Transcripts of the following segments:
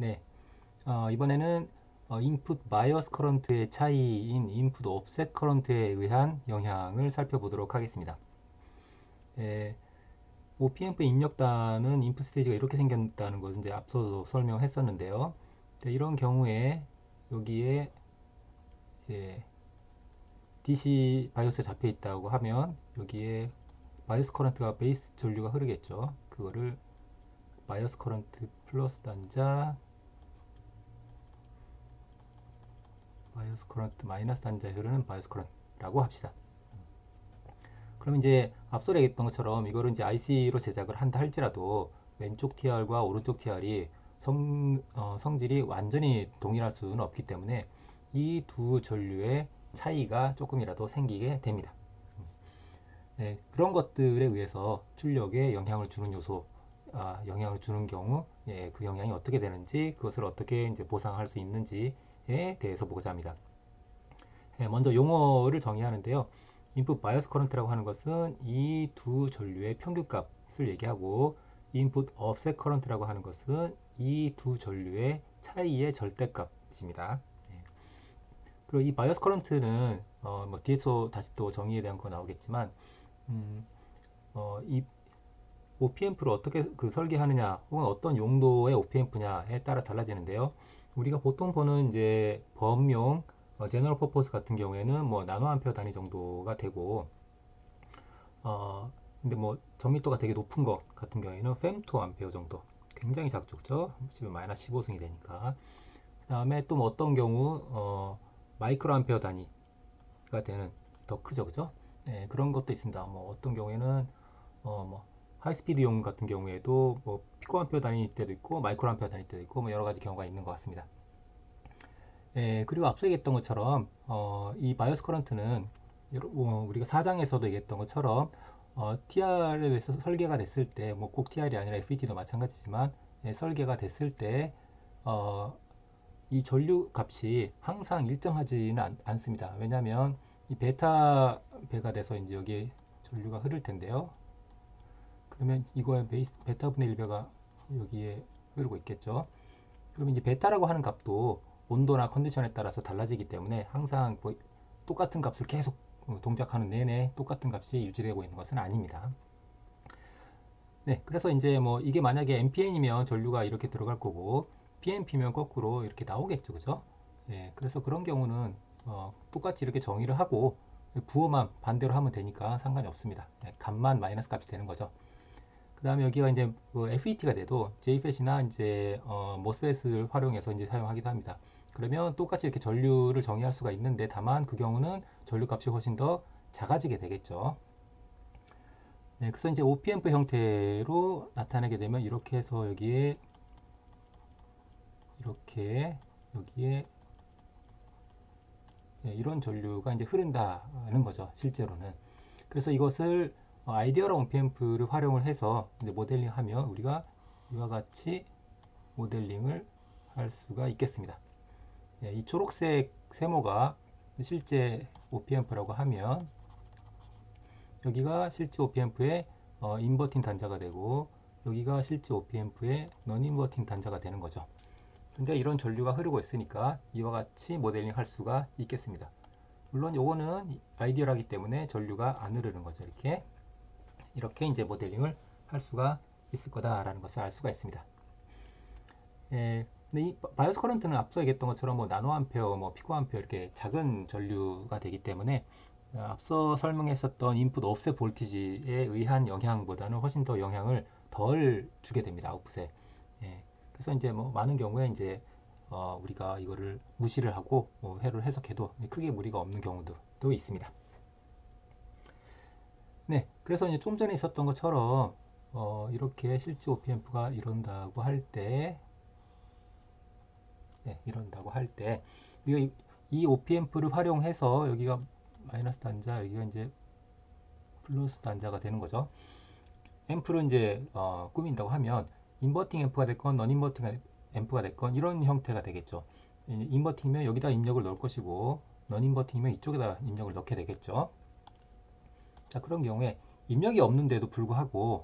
네, 이번에는 인풋 바이어스 커런트의 차이인 인풋 옵셋 커런트에 의한 영향을 살펴보도록 하겠습니다. 예, OPMP 입력단은 인풋 스테이지가 이렇게 생겼다는 것은 이제 앞서도 설명했었는데요. 네, 이런 경우에 여기에 이제 DC 바이오스에 잡혀 있다고 하면 여기에 바이오스 커런트가 베이스 전류가 흐르겠죠. 그거를 바이오스 커런트 플러스 단자, 바이오스 커런트 마이너스 단자에 흐르는 바이오스 커런트라고 합시다. 그럼 이제 앞서 얘기했던 것처럼 이거를 이제 IC로 제작을 한다 할지라도 왼쪽 TR과 오른쪽 TR이 성질이 완전히 동일할 수는 없기 때문에 이 두 전류의 차이가 조금이라도 생기게 됩니다. 네, 그런 것들에 의해서 출력에 영향을 주는 요소, 영향을 주는 경우, 예, 그 영향이 어떻게 되는지, 그것을 어떻게 이제 보상할 수 있는지에 대해서 보고자 합니다. 예, 먼저 용어를 정의하는데요. 인풋 바이어스 커런트라고 하는 것은 이 두 전류의 평균값을 얘기하고, 인풋 offset 커런트라고 하는 것은 이 두 전류의 차이의 절대값입니다. 예. 그리고 이 바이어스 커런트는 뭐 뒤에서 다시 또 정의에 대한 거 나오겠지만, 이 OPMP를 어떻게 그 설계하느냐, 혹은 어떤 용도의 OPMP냐에 따라 달라지는데요. 우리가 보통 보는 이제 범용 제너럴 퍼포스 같은 경우에는 뭐 나노 암페어 단위 정도가 되고, 근데 뭐 정밀도가 되게 높은 것 같은 경우에는 fem토 암페어 정도, 굉장히 작죠. 마이너스 15승이 되니까. 그다음에 또 뭐 어떤 경우 마이크로 암페어 단위가 되는, 더 크죠, 그죠? 네, 그런 것도 있습니다. 뭐 어떤 경우에는 뭐 하이스피드용 같은 경우에도 뭐 피코암페어 단위일 때도 있고 마이크로암페어 단위일 때도 있고 뭐 여러 가지 경우가 있는 것 같습니다. 예, 그리고 앞서 얘기했던 것처럼 이 바이오스 커런트는 우리가 사장에서도 얘기했던 것처럼 TR에 대해서 설계가 됐을 때 뭐 꼭 TR이 아니라 FET도 마찬가지지만, 예, 설계가 됐을 때 이 전류 값이 항상 일정하지는 않습니다. 왜냐하면 이 베타 배가 돼서 이제 여기에 전류가 흐를 텐데요. 그러면 이거의 베타분의 1배가 여기에 흐르고 있겠죠. 그러면 이제 베타라고 하는 값도 온도나 컨디션에 따라서 달라지기 때문에 항상 뭐 똑같은 값을 계속 동작하는 내내 똑같은 값이 유지되고 있는 것은 아닙니다. 네, 그래서 이제 뭐 이게 만약에 NPN이면 전류가 이렇게 들어갈 거고 PNP면 거꾸로 이렇게 나오겠죠, 그죠? 예, 그래서 그런 경우는 똑같이 이렇게 정의를 하고 부호만 반대로 하면 되니까 상관이 없습니다. 네, 값만 마이너스 값이 되는 거죠. 그 다음에 여기가 이제 그 FET가 돼도 JFET이나 이제 MOSFET을 활용해서 이제 사용하기도 합니다. 그러면 똑같이 이렇게 전류를 정의할 수가 있는데 다만 그 경우는 전류 값이 훨씬 더 작아지게 되겠죠. 네, 그래서 이제 OPMP 형태로 나타내게 되면 이렇게 해서 여기에 이렇게 여기에, 네, 이런 전류가 이제 흐른다는 거죠, 실제로는. 그래서 이것을 아이디어럴 OPMP를 활용을 해서 이제 모델링하면 우리가 이와 같이 모델링을 할 수가 있겠습니다. 예, 이 초록색 세모가 실제 OPMP라고 하면 여기가 실제 OPMP의 인버팅 단자가 되고 여기가 실제 OPMP의 non 인버팅 단자가 되는 거죠. 근데 이런 전류가 흐르고 있으니까 이와 같이 모델링 할 수가 있겠습니다. 물론 요거는 아이디어라기 때문에 전류가 안 흐르는 거죠. 이렇게 이제 모델링을 할 수가 있을 거다라는 것을 알 수가 있습니다. 예, 근데 이 바이오스 커런트는 앞서 얘기했던 것처럼 뭐 나노암페어, 뭐 피코암페어 이렇게 작은 전류가 되기 때문에 앞서 설명했었던 인풋 옵셋 볼티지에 의한 영향보다는 훨씬 더 영향을 덜 주게 됩니다. 아웃풋에. 예, 그래서 이제 뭐 많은 경우에 이제 우리가 이거를 무시를 하고 뭐 회를 해석해도 크게 무리가 없는 경우도 있습니다. 네, 그래서 이제 좀 전에 있었던 것처럼 이렇게 실제 OPMP가 이런다고 할 때, 네, 이런다고 할 때, 우리가 이 OPMP를 활용해서 여기가 마이너스 단자, 여기가 이제 플러스 단자가 되는 거죠. 앰프를 이제 꾸민다고 하면 인버팅 앰프가 됐건 넌 인버팅 앰프가 됐건 이런 형태가 되겠죠. 인버팅이면 여기다 입력을 넣을 것이고 넌 인버팅이면 이쪽에다 입력을 넣게 되겠죠. 자, 그런 경우에 입력이 없는데도 불구하고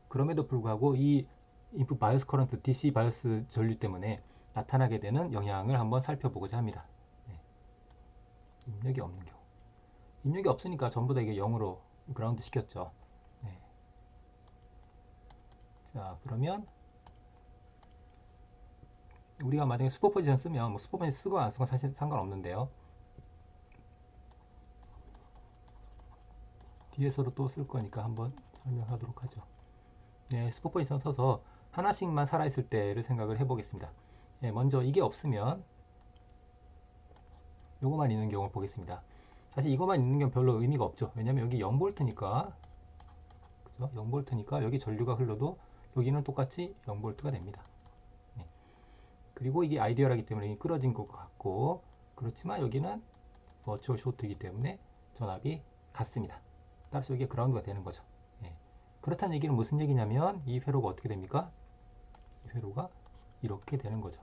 그럼에도 불구하고 이 인풋 바이오스 커런트 DC 바이오스 전류 때문에 나타나게 되는 영향을 한번 살펴보고자 합니다. 네. 입력이 없는 경우. 입력이 없으니까 전부 다 이게 0으로 그라운드 시켰죠. 네. 자, 그러면 우리가 만약에 슈퍼포지션 쓰면 뭐 슈퍼포지션 쓰고 안 쓰고 사실 상관없는데요. 뒤에서도 또 쓸 거니까 한번 설명하도록 하죠. 네, 슈퍼포지션 써서 하나씩만 살아있을 때를 생각을 해보겠습니다. 네, 먼저 이게 없으면 요거만 있는 경우를 보겠습니다. 사실 이거만 있는 건 별로 의미가 없죠. 왜냐면 여기 0V니까 그죠? 0V니까 여기 전류가 흘러도 여기는 똑같이 0V가 됩니다. 네. 그리고 이게 아이디어라기 때문에 끌어진 것 같고, 그렇지만 여기는 버추얼 쇼트이기 때문에 전압이 같습니다. 따라서 이게 그라운드가 되는 거죠. 네. 그렇다는 얘기는 무슨 얘기냐면 이 회로가 어떻게 됩니까? 이 회로가 이렇게 되는 거죠.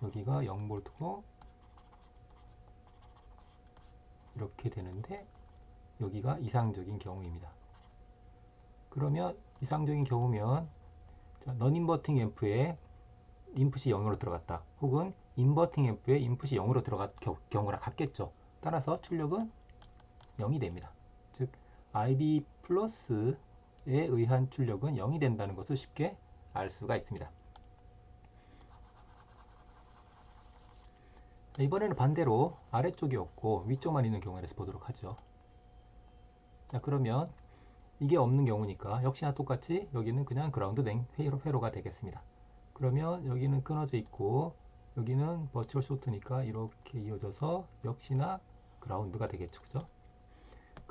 여기가 0V고 이렇게 되는데 여기가 이상적인 경우입니다. 그러면 이상적인 경우면 넌인버팅 앰프에 인풋이 0으로 들어갔다. 혹은 인버팅 앰프에 인풋이 0으로 들어간 경우랑 같겠죠. 따라서 출력은 0이 됩니다. 즉 IB 플러스에 의한 출력은 0이 된다는 것을 쉽게 알 수가 있습니다. 이번에는 반대로 아래쪽이 없고 위쪽만 있는 경우에 대해서 보도록 하죠. 자, 그러면 이게 없는 경우니까 역시나 똑같이 여기는 그냥 그라운드 된 회로가 되겠습니다. 그러면 여기는 끊어져 있고 여기는 버추얼 쇼트니까 이렇게 이어져서 역시나 그라운드가 되겠죠. 그죠?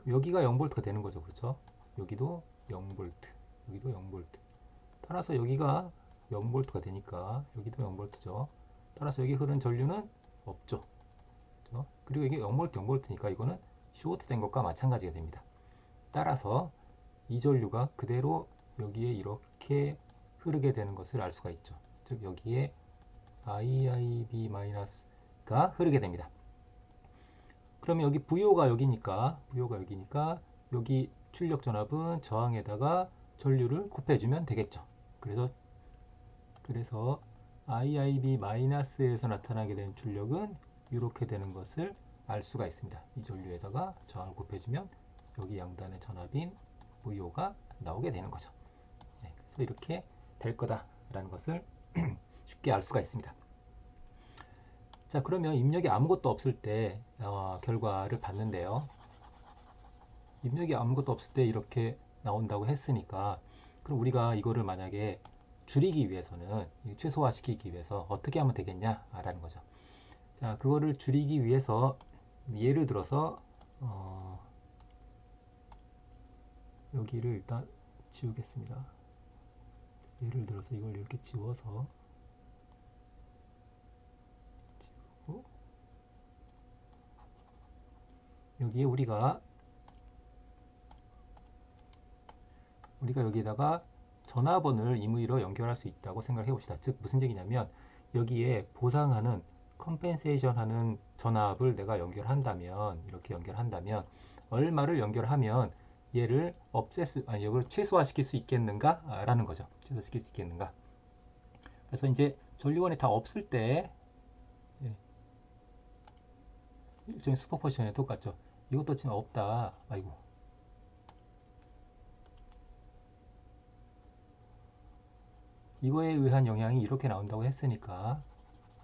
여기가 0V가 되는 거죠. 그렇죠? 여기도 0V, 여기도 0V. 따라서 여기가 0V가 되니까 여기도 0V죠. 따라서 여기 흐른 전류는 없죠. 그렇죠? 그리고 이게 0V, 0V니까 이거는 쇼트된 것과 마찬가지가 됩니다. 따라서 이 전류가 그대로 여기에 이렇게 흐르게 되는 것을 알 수가 있죠. 즉 여기에 IIB-가 흐르게 됩니다. 그러면 여기 VO가 여기니까 여기 출력 전압은 저항에다가 전류를 곱해주면 되겠죠. 그래서 IIB-에서 나타나게 된 출력은 이렇게 되는 것을 알 수가 있습니다. 이 전류에다가 저항을 곱해주면 여기 양단의 전압인 VO가 나오게 되는 거죠. 네, 그래서 이렇게 될 거다라는 것을 쉽게 알 수가 있습니다. 자, 그러면 입력이 아무것도 없을 때 결과를 봤는데요. 입력이 아무것도 없을 때 이렇게 나온다고 했으니까 그럼 우리가 이거를 만약에 줄이기 위해서는 최소화시키기 위해서 어떻게 하면 되겠냐라는 거죠. 자, 그거를 줄이기 위해서 예를 들어서 여기를 일단 지우겠습니다. 예를 들어서 이걸 이렇게 지워서 지우고 여기에 우리가 여기에다가 전화번호를 임의로 연결할 수 있다고 생각해 봅시다. 즉 무슨 얘기냐면 여기에 보상하는 컴펜세이션 하는 전압을 내가 연결한다면 이렇게 연결한다면 얼마를 연결하면 얘를 이걸 최소화시킬 수 있겠는가? 라는 거죠. 최소화시킬 수 있겠는가? 그래서 이제 전류원이 다 없을 때 일종의 슈퍼포지션에 똑같죠. 이것도 지금 없다. 아이고. 이거에 의한 영향이 이렇게 나온다고 했으니까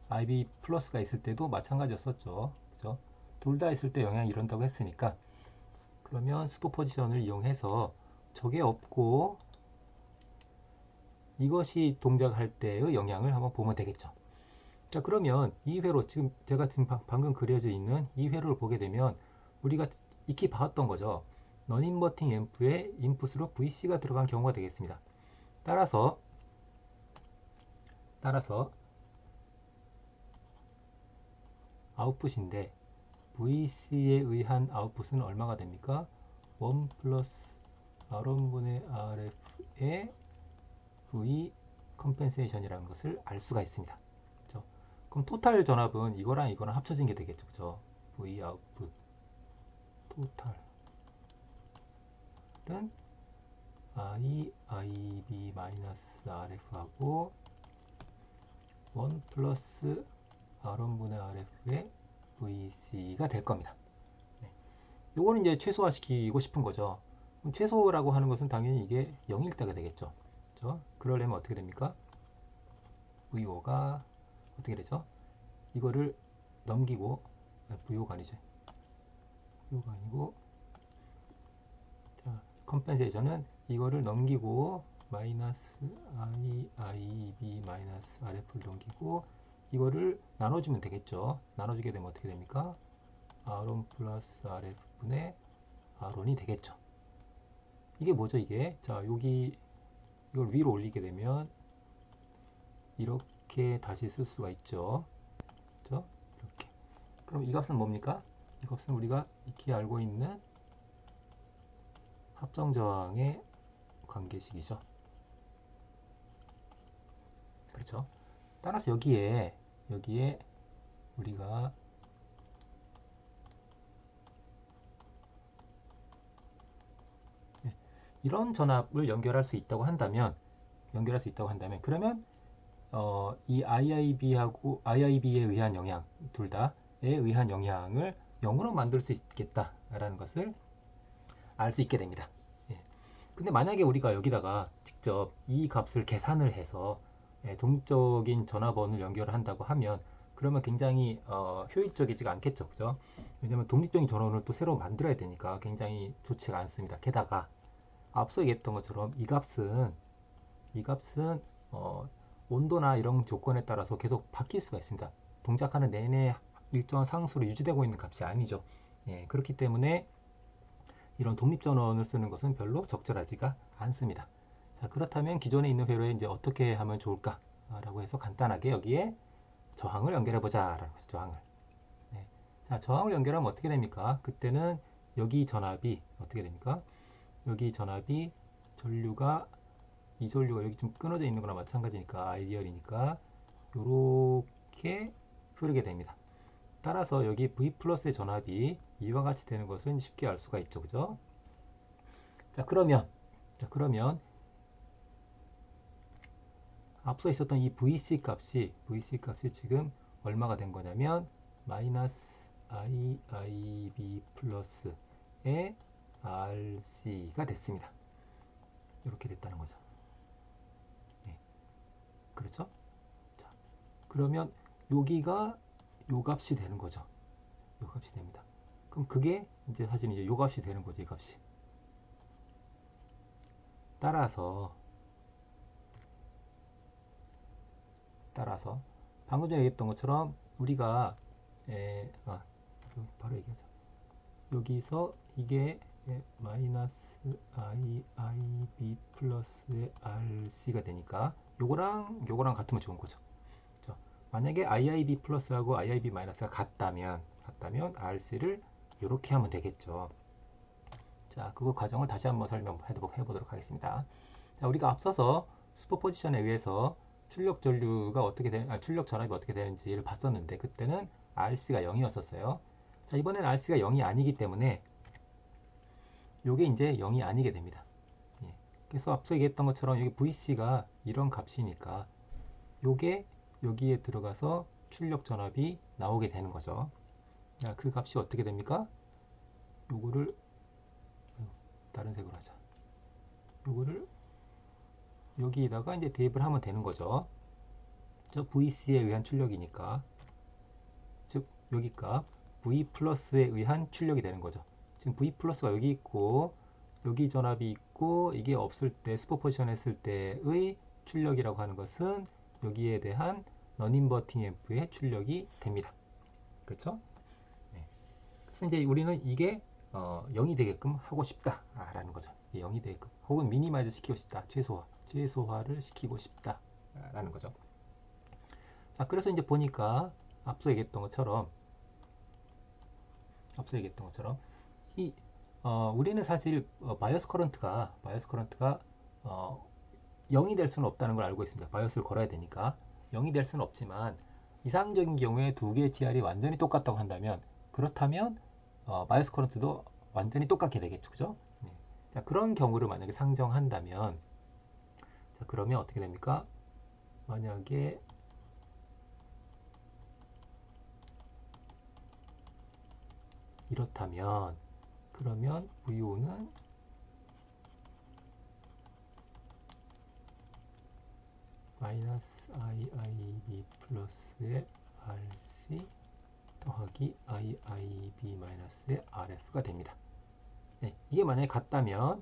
IB 플러스가 있을 때도 마찬가지였었죠. 그죠? 둘 다 있을 때 영향이 이런다고 했으니까 그러면 슈퍼포지션을 이용해서 저게 없고 이것이 동작할 때의 영향을 한번 보면 되겠죠. 자, 그러면 이 회로 제가 지금 방금 그려져 있는 이 회로를 보게 되면 우리가 익히 봤던 거죠. 넌인버팅 앰프에 인풋으로 VC가 들어간 경우가 되겠습니다. 따라서 아웃풋인데 VC에 의한 아웃풋은 얼마가 됩니까? 1 플러스 R1분의 RF의 V 컴펜세이션이라는 것을 알 수가 있습니다. 그렇죠? 그럼 토탈 전압은 이거랑 합쳐진 게 되겠죠. 그렇죠? V 아웃풋 토탈은 IIB-RF하고 1 플러스 R1분의 RF의 VC가 될 겁니다. 네. 요거는 이제 최소화시키고 싶은 거죠. 그럼 최소라고 하는 것은 당연히 이게 0일 때가 되겠죠. 그렇죠? 그러려면 어떻게 됩니까? VO가 어떻게 되죠? 이거를 넘기고 VO가 아니죠. VO가 아니고 자, 컴펜세이션은 이거를 넘기고 마이너스 IIB 마이너스 RF를 넘기고 이거를 나눠주면 되겠죠. 나눠주게 되면 어떻게 됩니까? R1 플러스 RF분의 R1이 되겠죠. 이게 뭐죠, 이게? 자, 여기 이걸 위로 올리게 되면 이렇게 다시 쓸 수가 있죠. 그렇죠? 이렇게. 그럼 이 값은 뭡니까? 이 값은 우리가 익히 알고 있는 합성저항의 관계식이죠. 그렇죠? 따라서 여기에 우리가 이런 전압을 연결할 수 있다고 한다면 그러면 이 IIB에 의한 영향 둘 다에 의한 영향을 0으로 만들 수 있겠다라는 것을 알 수 있게 됩니다. 예. 근데 만약에 우리가 여기다가 직접 이 값을 계산을 해서 동적인 전압원을 연결을 한다고 하면 그러면 굉장히 효율적이지가 않겠죠. 그죠? 왜냐면 독립적인 전원을 또 새로 만들어야 되니까 굉장히 좋지가 않습니다. 게다가 앞서 얘기했던 것처럼 이 값은 온도나 이런 조건에 따라서 계속 바뀔 수가 있습니다. 동작하는 내내 일정한 상수로 유지되고 있는 값이 아니죠. 예, 그렇기 때문에 이런 독립전원을 쓰는 것은 별로 적절하지가 않습니다. 자, 그렇다면 기존에 있는 회로에 이제 어떻게 하면 좋을까라고 해서 간단하게 여기에 저항을 연결해 보자라고 해서 저항을. 네. 자, 저항을 연결하면 어떻게 됩니까? 그때는 여기 전압이 어떻게 됩니까? 여기 전압이 이 전류가 여기 좀 끊어져 있는 거나 마찬가지니까 아이디얼이니까 이렇게 흐르게 됩니다. 따라서 여기 V 플러스의 전압이 이와 같이 되는 것은 쉽게 알 수가 있죠. 그죠? 자, 그러면 앞서 있었던 이 VC 값이 지금 얼마가 된 거냐면 마이너스 IIB 플러스의 RC가 됐습니다. 이렇게 됐다는 거죠. 네. 그렇죠? 자, 그러면 여기가 요 값이 되는 거죠. 요 값이 됩니다. 그럼 그게 이제 사실 이제 요 값이 되는 거죠. 이 값이. 따라서 방금 전에 얘기했던 것처럼 우리가 바로 얘기하자. 여기서 이게 마이너스 IIB 플러스의 RC가 되니까 요거랑 같으면 좋은 거죠. 그렇죠? 만약에 IIB 플러스하고 IIB 마이너스가 같다면 RC를 이렇게 하면 되겠죠. 자, 그 과정을 다시 한번 설명해 보도록 하겠습니다. 자, 우리가 앞서서 슈퍼포지션에 의해서 출력 전압이 어떻게 되는지를 봤었는데 그때는 RC가 0이었었어요. 자, 이번엔 RC가 0이 아니기 때문에 요게 이제 0이 아니게 됩니다. 예. 그래서 앞서 얘기했던 것처럼 여기 VC가 이런 값이니까 요게 여기에 들어가서 출력 전압이 나오게 되는 거죠. 자, 그 값이 어떻게 됩니까? 요거를 다른 색으로 하자. 요거를 여기에다가 이제 대입을 하면 되는 거죠. 저 VC에 의한 출력이니까 즉 여기 값 V 플러스에 의한 출력이 되는 거죠. 지금 V 플러스가 여기 있고 여기 전압이 있고 이게 없을 때 슈퍼포지션 했을 때의 출력이라고 하는 것은 여기에 대한 non-inverting 앰프의 출력이 됩니다. 그렇죠? 네. 그래서 이제 우리는 이게 0이 되게끔 하고 싶다라는 거죠. 0이 되게끔 혹은 미니마이즈 시키고 싶다. 최소화를 시키고 싶다라는 거죠. 자, 그래서 이제 보니까 앞서 얘기했던 것처럼 우리는 사실 바이어스 커런트가 0이 될 수는 없다는 걸 알고 있습니다. 바이어스를 걸어야 되니까 0이 될 수는 없지만 이상적인 경우에 두 개의 TR이 완전히 똑같다고 한다면 그렇다면 바이어스 커런트도 완전히 똑같게 되겠죠. 그죠? 네. 자, 그런 경우를 만약에 상정한다면, 자, 그러면 어떻게 됩니까? 만약에 이렇다면, 그러면 VO는 마이너스 IIB 플러스의 RC 더하기 IIB 마이너스의 RF가 됩니다. 네, 이게 만약에 같다면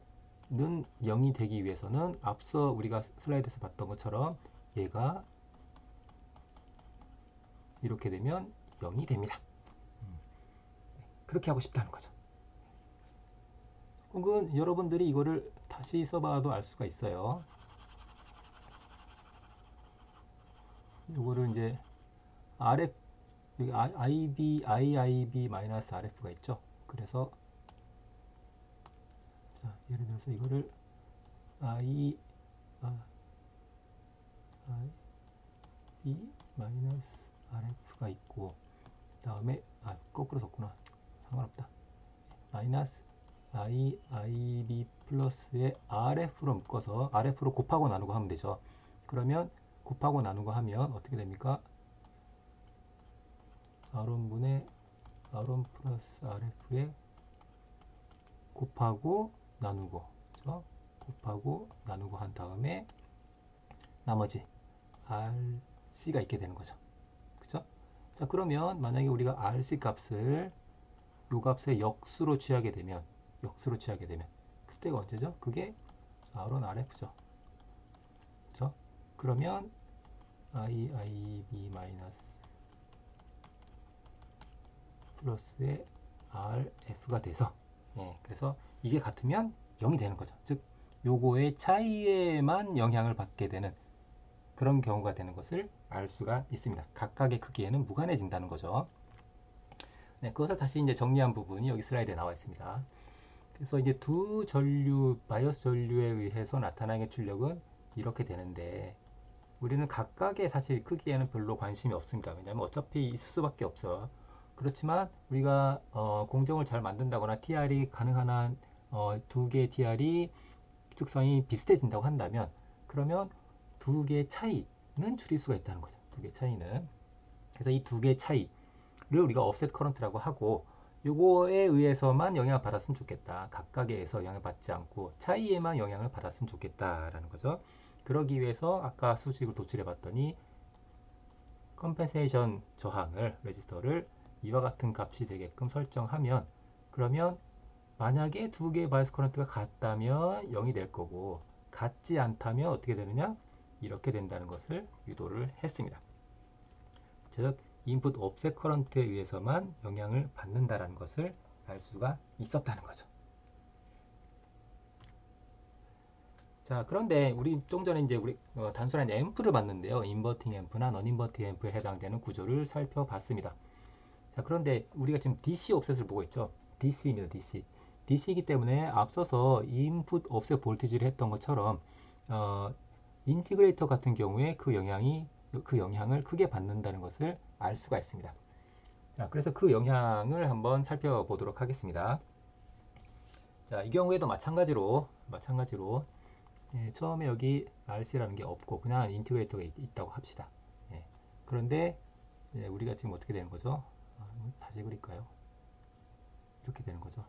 는 0이 되기 위해서는 앞서 우리가 슬라이드에서 봤던 것처럼 얘가 이렇게 되면 0이 됩니다. 그렇게 하고 싶다는 거죠. 혹은 여러분들이 이거를 다시 써봐도 알 수가 있어요. 이거를 이제 RF, 여기 IB, IIB-RF가 있죠. 그래서 자, 예를 들어서 이거를 I, IB-RF가 있고, 그 다음에 거꾸로 썼구나. 상관없다. 마이너스 IIB 플러스의 RF로 묶어서 RF로 곱하고 나누고 하면 되죠. 그러면 곱하고 나누고 하면 어떻게 됩니까? R1분의 R1 플러스 RF에 곱하고 나누고, 그렇죠? 곱하고 나누고 한 다음에 나머지 RC가 있게 되는 거죠. 그죠? 자, 그러면 만약에 우리가 RC 값을 요 값의 역수로 취하게 되면 그때가 언제죠? 그게 R1 RF죠. 그죠? 그러면 IIB 마이너스 플러스의 RF가 돼서, 그래서 이게 같으면 0이 되는 거죠. 즉 요거의 차이에만 영향을 받게 되는 그런 경우가 되는 것을 알 수가 있습니다. 각각의 크기에는 무관해진다는 거죠. 네, 그것을 다시 이제 정리한 부분이 여기 슬라이드에 나와 있습니다. 그래서 이제 두 전류, 바이어스 전류에 의해서 나타나는 출력은 이렇게 되는데, 우리는 각각의 사실 크기에는 별로 관심이 없습니다. 왜냐하면 어차피 있을 수밖에 없어. 그렇지만 우리가 공정을 잘 만든다거나 TR이 가능한 한 두 개의 TR이 특성이 비슷해진다고 한다면, 그러면 두 개의 차이는 줄일 수가 있다는 거죠. 두 개의 차이는. 그래서 이 두 개의 차이를 우리가 offset current라고 하고, 요거에 의해서만 영향을 받았으면 좋겠다. 각각에 의해서 영향을 받지 않고 차이에만 영향을 받았으면 좋겠다라는 거죠. 그러기 위해서 아까 수식을 도출해 봤더니 컴펜세이션 저항을, 레지스터를 이와 같은 값이 되게끔 설정하면, 그러면 만약에 두 개의 바이어스 커런트가 같다면 0이 될 거고, 같지 않다면 어떻게 되느냐? 이렇게 된다는 것을 유도를 했습니다. 즉 인풋 옵셋 커런트에 의해서만 영향을 받는다라는 것을 알 수가 있었다는 거죠. 자, 그런데 우리 좀 전에 이제 우리 단순한 앰프를 봤는데요. 인버팅 앰프나 넌 인버팅 앰프에 해당되는 구조를 살펴봤습니다. 자, 그런데 우리가 지금 DC 옵셋을 보고 있죠. DC입니다. DC. DC이기 때문에 앞서서 인풋 옵셋 볼티지를 했던 것처럼 인티그레이터 같은 경우에 그 영향을 크게 받는다는 것을 알 수가 있습니다. 자, 그래서 그 영향을 한번 살펴보도록 하겠습니다. 자, 이 경우에도 마찬가지로 처음에 여기 RC라는 게 없고 그냥 인티그레이터가 있다고 합시다. 그런데 우리가 지금 어떻게 되는 거죠? 다시 그릴까요? 이렇게 되는 거죠.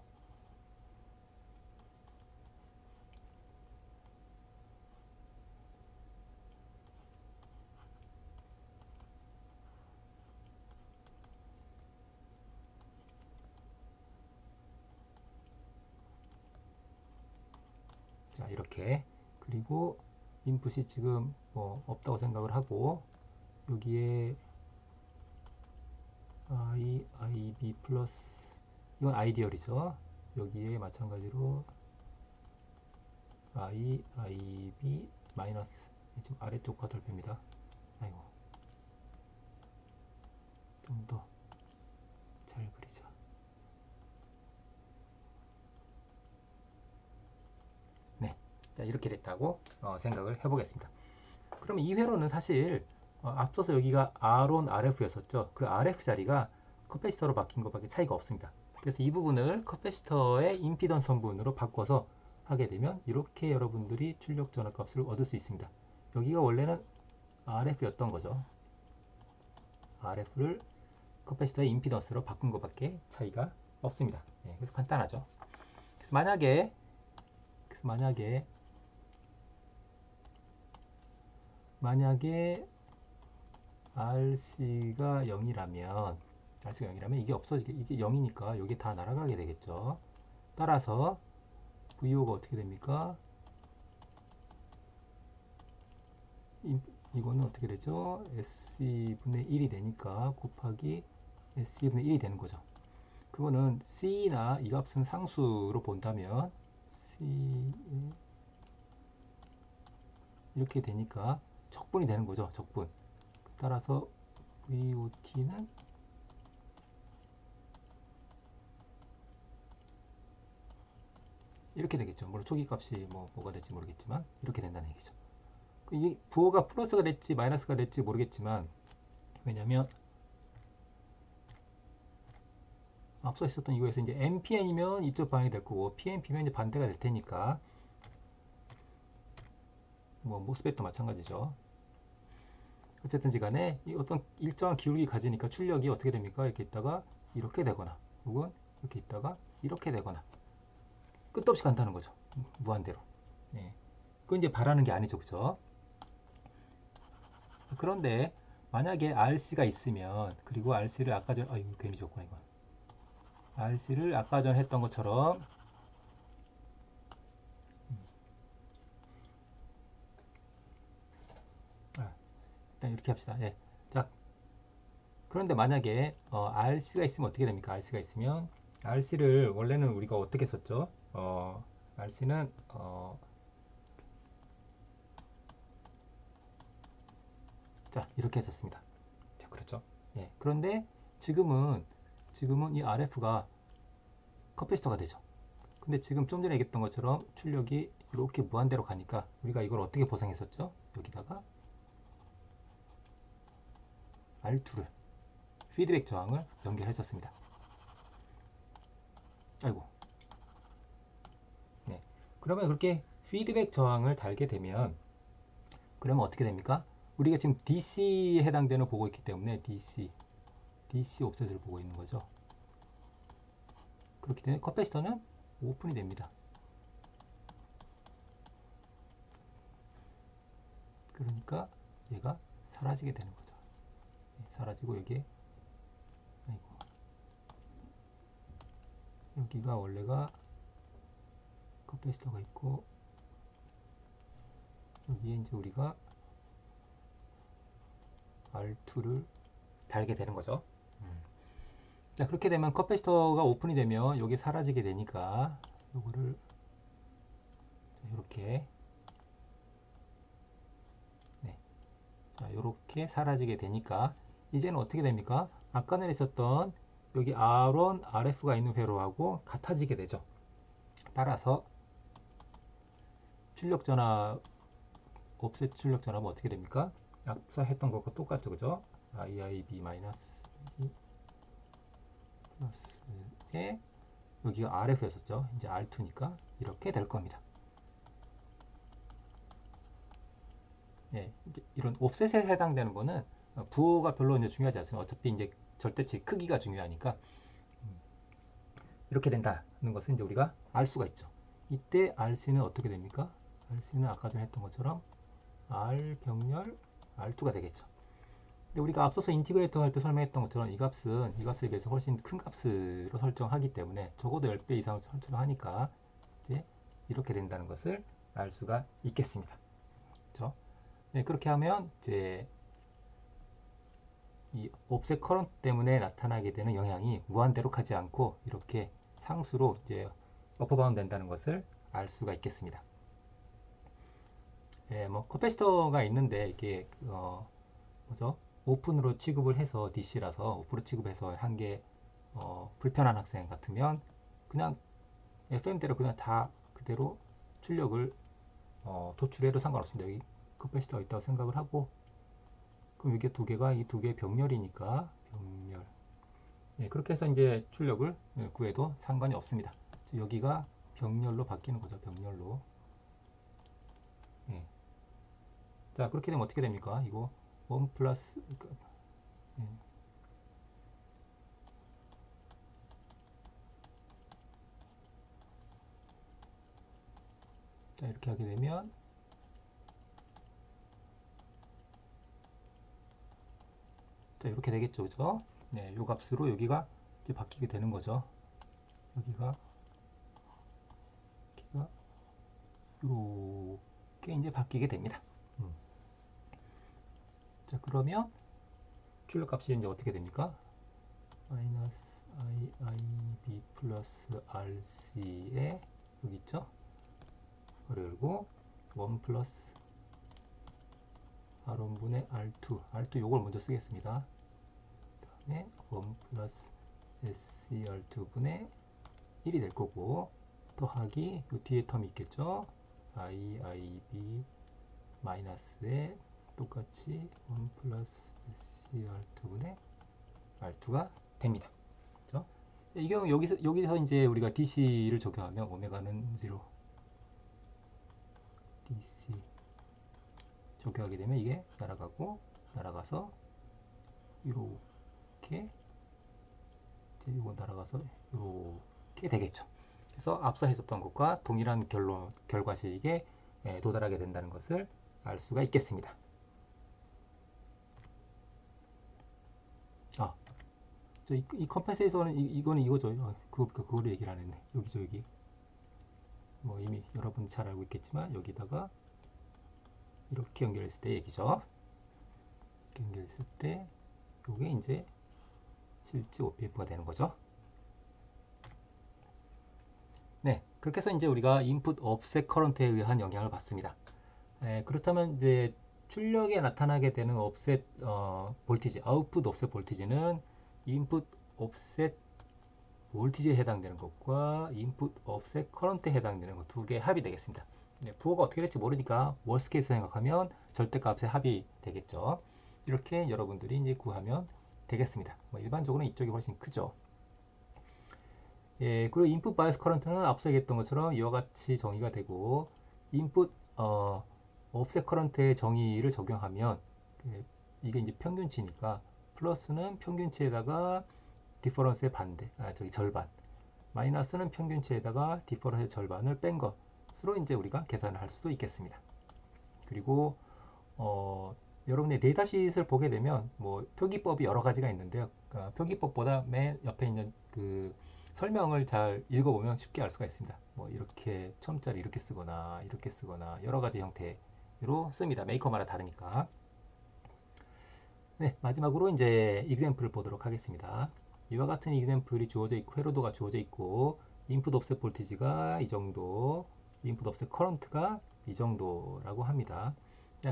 자, 이렇게. 그리고 인풋이 지금 뭐 없다고 생각을 하고, 여기에 IB 플러스, 이건 아이디얼이죠. 여기에 마찬가지로 IB 마이너스, 지금 아래쪽 화살표입니다. 아이고, 좀 더 잘 그리자. 네, 자, 이렇게 됐다고 생각을 해보겠습니다. 그러면 이 회로는 사실 앞서서 여기가 R1, RF였었죠. 그 RF 자리가 커패시터로 바뀐 것밖에 차이가 없습니다. 그래서 이 부분을 커패시터의 임피던스 성분으로 바꿔서 하게 되면 이렇게 여러분들이 출력 전압 값을 얻을 수 있습니다. 여기가 원래는 RF였던 거죠. RF를 커패시터의 임피던스로 바꾼 것밖에 차이가 없습니다. 네, 그래서 간단하죠. 그래서 만약에 RC가 0이라면 이게 없어지게, 이게 0이니까 여기 다 날아가게 되겠죠. 따라서 VO가 어떻게 됩니까? 이거는 어떻게 되죠? SC분의 1이 되니까 곱하기 SC분의 1이 되는 거죠. 그거는 C나 이 값은 상수로 본다면 C 이렇게 되니까 적분이 되는 거죠. 적분. 따라서 VOT는 이렇게 되겠죠. 물론 초기 값이 뭐가 될지 모르겠지만 이렇게 된다는 얘기죠. 이 부호가 플러스가 될지 마이너스가 될지 모르겠지만, 왜냐면 앞서 있었던 이거에서 이제 MPN이면 이쪽 방향이 될 거고 PNP면 이제 반대가 될 테니까, 모스펫도 마찬가지죠. 어쨌든지 간에 이 어떤 일정한 기울기 가지니까 출력이 어떻게 됩니까? 이렇게 있다가 이렇게 되거나, 혹은 이렇게 있다가 이렇게 되거나, 끝도 없이 간다는 거죠. 무한대로. 예. 그건 이제 바라는 게 아니죠. 그죠? 그런데 만약에 RC가 있으면, 그리고 RC를 아까 전, 이거 괜히 줬구나, 이건. RC를 아까 전 했던 것처럼, 일단 이렇게 합시다. 예. 자, 그런데 만약에 RC가 있으면 어떻게 됩니까? RC가 있으면, RC를 원래는 우리가 어떻게 썼죠? RC는 자, 이렇게 했었습니다. 자, 그렇죠? 예. 그런데 지금은 이 RF가 커패시터가 되죠. 근데 지금 좀 전에 얘기했던 것처럼 출력이 이렇게 무한대로 가니까 우리가 이걸 어떻게 보상했었죠? 여기다가 R2를 피드백 저항을 연결했었습니다. 아이고. 네. 그러면 그렇게 피드백 저항을 달게 되면, 그러면 어떻게 됩니까? 우리가 지금 DC에 해당되는 보고 있기 때문에 DC 옵셋을 보고 있는 거죠. 그렇기 때문에 커패시터는 오픈이 됩니다. 그러니까 얘가 사라지게 되는 거죠. 사라지고 아이고, 여기가 원래가 커패시터가 있고, 여기에 이제 우리가 R2를 달게 되는 거죠. 자, 그렇게 되면 커패시터가 오픈이 되면 여기 사라지게 되니까 요거를 이렇게, 네. 자, 이렇게 사라지게 되니까 이제는 어떻게 됩니까? 아까 있었던 여기 R1, RF가 있는 회로하고 같아지게 되죠. 따라서 출력 전압, 옵셋 출력 전압은 어떻게 됩니까? 앞서 했던 것과 똑같죠, 그죠? IIB 마이너스 플러스에 여기가 RF였었죠. 이제 R2니까 이렇게 될 겁니다. 예, 이런 옵셋에 해당되는 거는 부호가 별로 이제 중요하지 않습니다. 어차피 이제 절대치 크기가 중요하니까 이렇게 된다는 것은 이제 우리가 알 수가 있죠. 이때 RC는 어떻게 됩니까? RC는 아까 전에 했던 것처럼 R 병렬 R2가 되겠죠. 근데 우리가 앞서서 인티그레이터 할 때 설명했던 것처럼 이 값에 비해서 훨씬 큰 값으로 설정하기 때문에 적어도 10배 이상 설정하니까 이제 이렇게 된다는 것을 알 수가 있겠습니다. 그렇죠? 네, 그렇게 하면 이제 이 옵셋 커런트 때문에 나타나게 되는 영향이 무한대로 가지 않고 이렇게 상수로 이제 어퍼바운드 된다는 것을 알 수가 있겠습니다. 예, 커패시터가 있는데 이게 뭐죠? 오픈으로 취급을 해서 DC라서 오픈으로 취급해서 한 게 불편한 학생 같으면 그냥 FM대로 그냥 다 그대로 출력을 도출해도 상관없습니다. 여기 커패시터가 있다고 생각을 하고, 그럼 이게 두 개가 이 두 개의 병렬이니까 병렬. 네, 그렇게 해서 이제 출력을 구해도 상관이 없습니다. 여기가 병렬로 바뀌는 거죠. 병렬로. 예. 자, 그렇게 되면 어떻게 됩니까? 이거 1 플러스 예. 자, 이렇게 하게 되면 자, 이렇게 되겠죠. 그죠? 네, 요 값으로 여기가 이제 바뀌게 되는 거죠. 여기가 이렇게 이제 바뀌게 됩니다. 자, 그러면 출력값이 이제 어떻게 됩니까? 마이너스 iib 플러스 rc에 여기 있죠? 괄호 열고 1 플러스 r1분의 r2 요걸 먼저 쓰겠습니다. 그 다음에 1 플러스 scr2분의 1이 될 거고 더하기 요 뒤에 텀이 있겠죠? iib 마이너스에 똑같이 1 플러스 scr2분의 r2가 됩니다. 그렇죠? 이 경우 여기서 이제 우리가 dc를 적용하면 오메가는 0 dc 적용하게 되면 이게 날아가서 이렇게 이제 이거 날아가서 이렇게 되겠죠. 그래서 앞서 했었던 것과 동일한 결과식에 도달하게 된다는 것을 알 수가 있겠습니다. 이 컴펜세이션은 이거는 이거죠. 그거를 얘기를 안 했네. 여기죠, 여기. 뭐 이미 여러분 잘 알고 있겠지만 여기다가 이렇게 연결했을 때 얘기죠. 이렇게 연결했을 때 이게 이제 실제 OPF가 되는 거죠. 네, 그렇게 해서 이제 우리가 인풋 offset current에 의한 영향을 받습니다. 그렇다면 이제 출력에 나타나게 되는 offset 볼티지, 아웃풋 offset 볼티지는 인풋 offset 볼티지에 해당되는 것과 인풋 offset current에 해당되는 것 두 개의 합이 되겠습니다. 네, 부호가 어떻게 될지 모르니까 월스 케이스 생각하면 절대값의 합이 되겠죠. 이렇게 여러분들이 이제 구하면 되겠습니다. 뭐 일반적으로는 이쪽이 훨씬 크죠. 예, 그리고 인풋 바이어스 커런트는 앞서 얘기했던 것처럼 이와 같이 정의가 되고 인풋 옵셋 커런트의 정의를 적용하면 이게 이제 평균치니까 플러스는 평균치에다가 디퍼런스의 반대, 절반, 마이너스는 평균치에다가 디퍼런스의 절반을 뺀 것으로 이제 우리가 계산을 할 수도 있겠습니다. 그리고 여러분의 데이터시트를 보게 되면 뭐 표기법이 여러 가지가 있는데요. 그러니까 표기법보다 맨 옆에 있는 그 설명을 잘 읽어보면 쉽게 알 수가 있습니다. 뭐 이렇게 처음자리 이렇게 쓰거나 여러 가지 형태로 씁니다. 메이커마다 다르니까. 네, 마지막으로 이제 example을 보도록 하겠습니다. 이와 같은 example이 주어져 있고 회로도가 주어져 있고 인풋 옵셋 볼티지가 이 정도, 인풋 옵셋 커런트가 이 정도라고 합니다.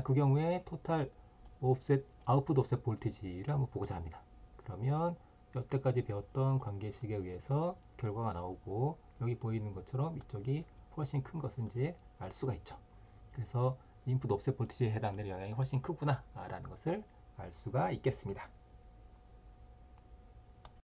그 경우에 토탈 옵셋, 아웃풋 옵셋 볼티지를 한번 보고자 합니다. 그러면 여태까지 배웠던 관계식에 의해서 결과가 나오고 여기 보이는 것처럼 이쪽이 훨씬 큰 것은 이제 알 수가 있죠. 그래서 인풋 옵셋 볼티지에 해당되는 영향이 훨씬 크구나 라는 것을 알 수가 있겠습니다.